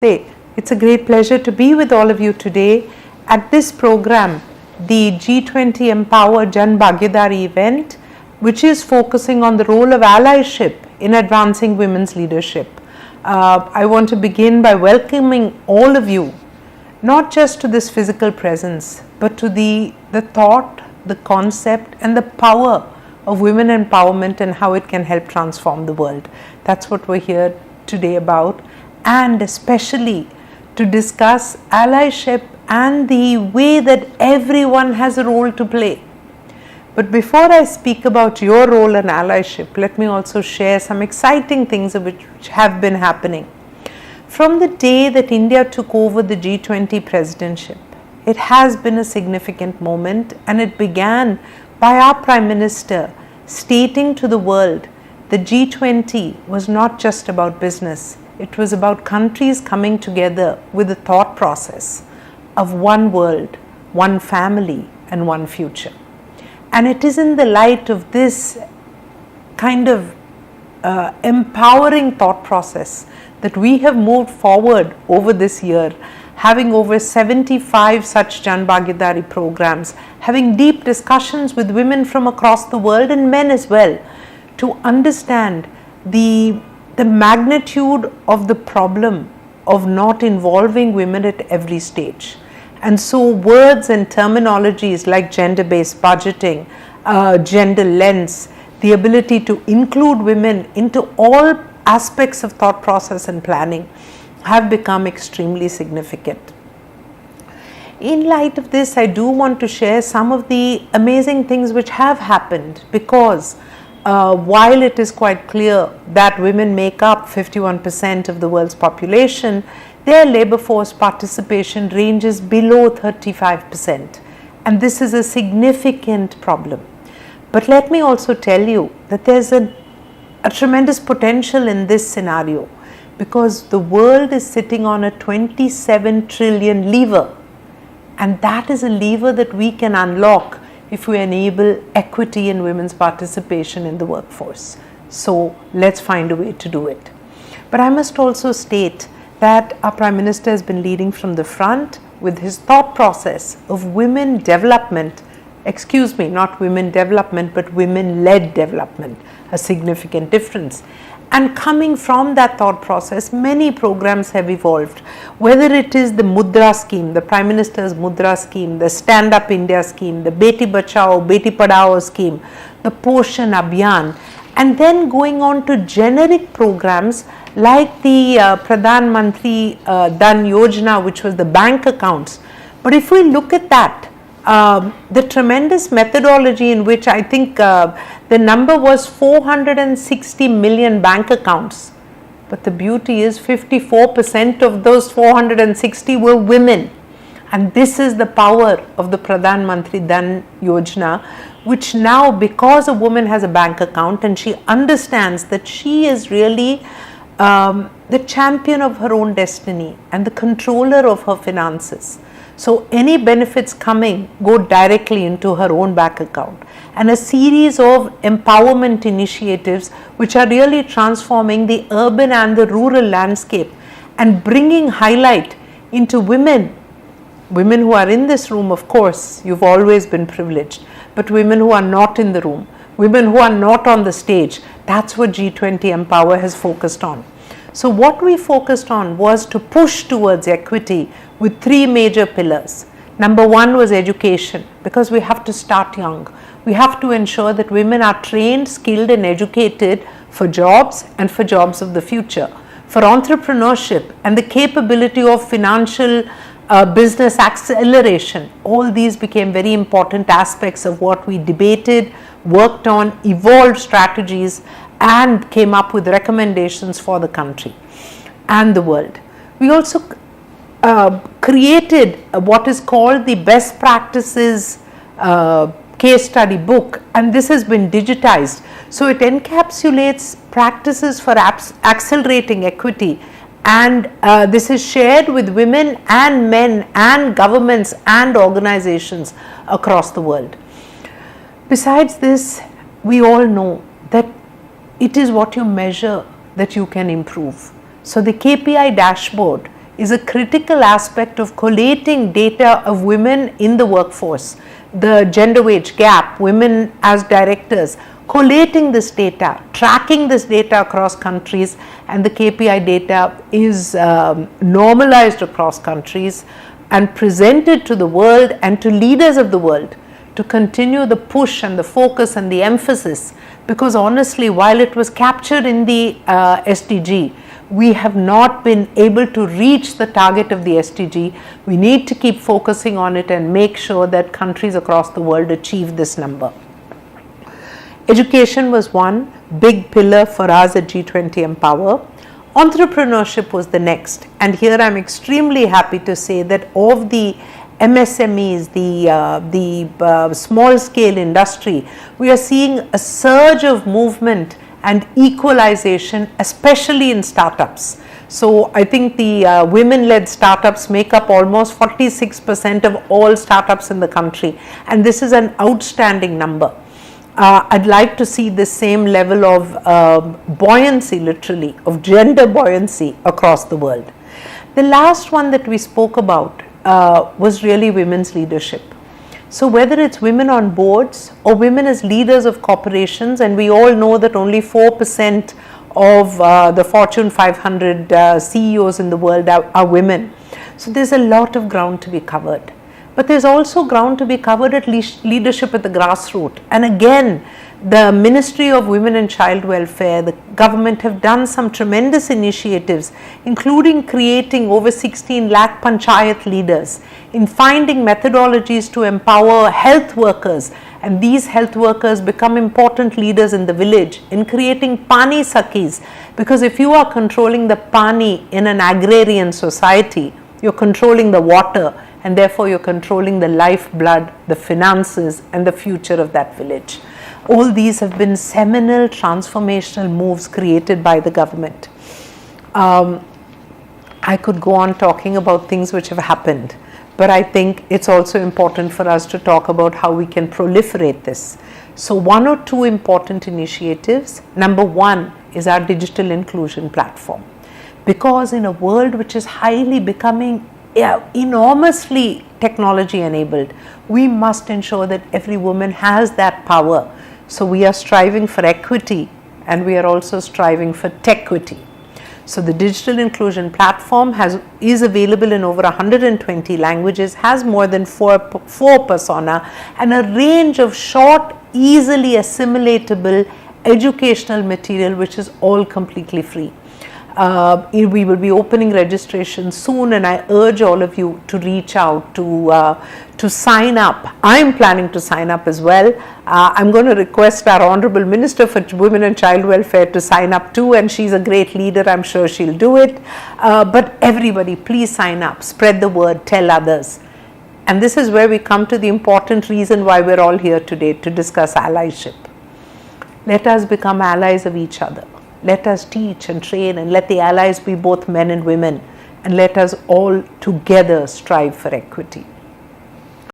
It's a great pleasure to be with all of you today at this program, the G20 Empower Jan Bhagyadari event, which is focusing on the role of allyship in advancing women's leadership. I want to begin by welcoming all of you, not just to this physical presence, but to the thought, the concept, and the power of women empowerment and how it can help transform the world. That's what we're here today about, and especially to discuss allyship and the way that everyone has a role to play. But before I speak about your role in allyship, let me also share some exciting things which have been happening. From the day that India took over the G20 presidentship, it has been a significant moment, and it began by our Prime Minister stating to the world the G20 was not just about business. It was about countries coming together with a thought process of one world, one family, and one future. And it is in the light of this kind of empowering thought process that we have moved forward over this year, having over 75 such Jan Bhagyadari programs, having deep discussions with women from across the world and men as well, to understand the magnitude of the problem of not involving women at every stage. And so words and terminologies like gender-based budgeting, gender lens, the ability to include women into all aspects of thought process and planning have become extremely significant. In light of this, I do want to share some of the amazing things which have happened, because while it is quite clear that women make up 51% of the world's population, their labor force participation ranges below 35%, and this is a significant problem. But let me also tell you that there's a tremendous potential in this scenario, because the world is sitting on a 27 trillion lever, and that is a lever that we can unlock if we enable equity in women's participation in the workforce. So let's find a way to do it. But I must also state that our Prime Minister has been leading from the front with his thought process of women development, not women development, but women-led development, a significant difference. And coming from that thought process, many programs have evolved, whether it is the Mudra scheme, the Prime Minister's Mudra scheme, the Stand Up India scheme, the Beti Bachao, Beti Padhao scheme, the Poshan Abhiyan, and then going on to generic programs like the Pradhan Mantri Dhan Yojana, which was the bank accounts. But if we look at that, the tremendous methodology in which I think the number was 460 million bank accounts, but the beauty is 54% of those 460 were women. And this is the power of the Pradhan Mantri Dhan Yojana, which now, because a woman has a bank account and she understands that she is really the champion of her own destiny and the controller of her finances. So any benefits coming go directly into her own bank account, and a series of empowerment initiatives which are really transforming the urban and the rural landscape and bringing highlight into women who are in this room. Of course, you've always been privileged, but women who are not in the room, women who are not on the stage, that's what G20 Empower has focused on. So what we focused on was to push towards equity with three major pillars. Number one was education, because we have to start young. We have to ensure that women are trained, skilled, and educated for jobs and for jobs of the future, for entrepreneurship and the capability of financial business acceleration. All these became very important aspects of what we debated, worked on, evolved strategies, and came up with recommendations for the country and the world. We also created what is called the best practices case study book, and this has been digitized. So it encapsulates practices for accelerating equity, and this is shared with women and men and governments and organizations across the world. Besides this, we all know that it is what you measure that you can improve. So the KPI dashboard is a critical aspect of collating data of women in the workforce, the gender wage gap, women as directors, collating this data, tracking this data across countries, and the KPI data is normalized across countries and presented to the world and to leaders of the world to continue the push and the focus and the emphasis, because honestly, while it was captured in the SDG, we have not been able to reach the target of the SDG. We need to keep focusing on it and make sure that countries across the world achieve this number. Education was one big pillar for us at G20 Empower. Entrepreneurship was the next, and here I'm extremely happy to say that of the MSMEs, the small scale industry, we are seeing a surge of movement and equalization, especially in startups. So I think the women-led startups make up almost 46% of all startups in the country, and this is an outstanding number. I'd like to see the same level of buoyancy, literally, of gender buoyancy across the world. The last one that we spoke about was really women's leadership. So whether it's women on boards or women as leaders of corporations, and we all know that only 4% of the Fortune 500 CEOs in the world are women. So there's a lot of ground to be covered. But there's also ground to be covered at leadership at the grassroots. And again, the Ministry of Women and Child Welfare, the government have done some tremendous initiatives, including creating over 16 lakh panchayat leaders, in finding methodologies to empower health workers, and these health workers become important leaders in the village, in creating pani sakis, because if you are controlling the pani in an agrarian society, you're controlling the water, and therefore you're controlling the lifeblood, the finances, and the future of that village. All these have been seminal transformational moves created by the government. I could go on talking about things which have happened, but I think it's also important for us to talk about how we can proliferate this. So one or two important initiatives. Number one is our digital inclusion platform, because in a world which is highly becoming enormously technology enabled, we must ensure that every woman has that power. So we are striving for equity, and we are also striving for tequity. So the digital inclusion platform is available in over 120 languages, has more than four persona, and a range of short, easily assimilatable educational material, which is all completely free. We will be opening registration soon, and I urge all of you to reach out to sign up. I'm planning to sign up as well. I'm going to request our Honorable Minister for Women and Child Welfare to sign up too, and she's a great leader. I'm sure she'll do it. But everybody, please sign up, spread the word, tell others. And this is where we come to the important reason why we're all here today, to discuss allyship. Let us become allies of each other. Let us teach and train, and let the allies be both men and women, and let us all together strive for equity.